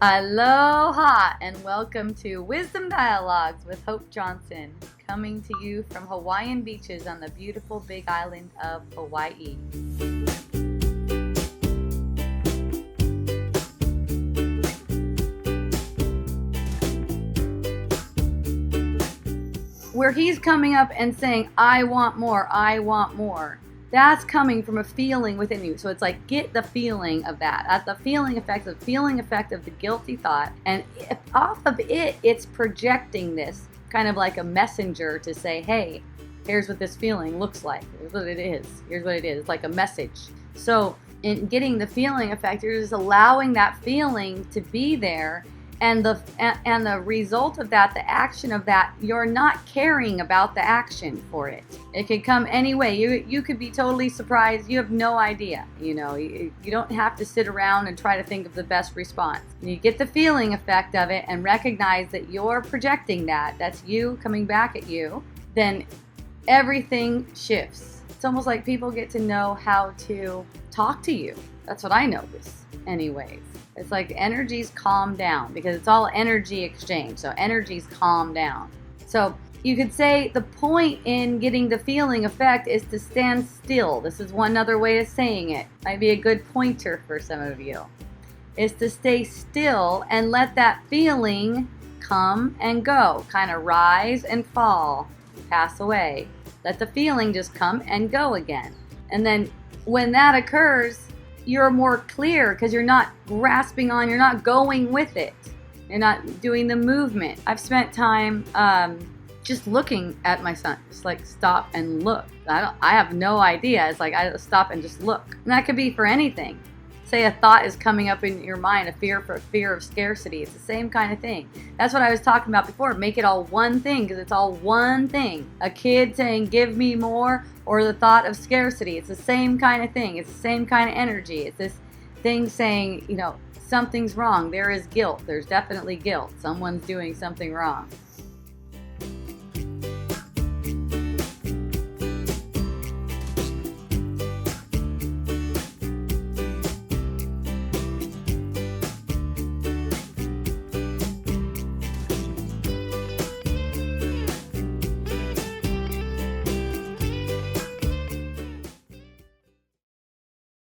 Aloha and welcome to Wisdom Dialogues with Hope Johnson, coming to you from Hawaiian beaches on the beautiful big island of Hawaii. Where he's coming up and saying, I want more, that's coming from a feeling within you. So it's like, get the feeling of that. At the feeling effect of the guilty thought. And if off of it, it's projecting this kind of like a messenger to say, hey, here's what this feeling looks like. Here's what it is. It's like a message. So in getting the feeling effect, you're just allowing that feeling to be there. And the result of that, the action of that, you're not caring about the action for it. It could come any way. You could be totally surprised. You have no idea. You don't have to sit around and try to think of the best response. You get the feeling effect of it and recognize that you're projecting that. That's you coming back at you. Then everything shifts. It's almost like people get to know how to talk to you. That's what I notice anyways. It's like energies calm down because it's all energy exchange. So energies calm down. So you could say the point in getting the feeling effect is to stand still. This is one other way of saying it. Might be a good pointer for some of you. Is to stay still and let that feeling come and go. Kind of rise and fall. Pass away. Let the feeling just come and go again. And then when that occurs, you're more clear because you're not grasping on, you're not going with it. You're not doing the movement. I've spent time just looking at my son, just like stop and look. I have no idea. It's like I stop and just look. And that could be for anything. Say a thought is coming up in your mind, a fear of scarcity. It's the same kind of thing. That's what I was talking about before. Make it all one thing because it's all one thing. A kid saying, give me more, or the thought of scarcity. It's the same kind of thing. It's the same kind of energy. It's this thing saying, something's wrong. There is guilt. There's definitely guilt. Someone's doing something wrong.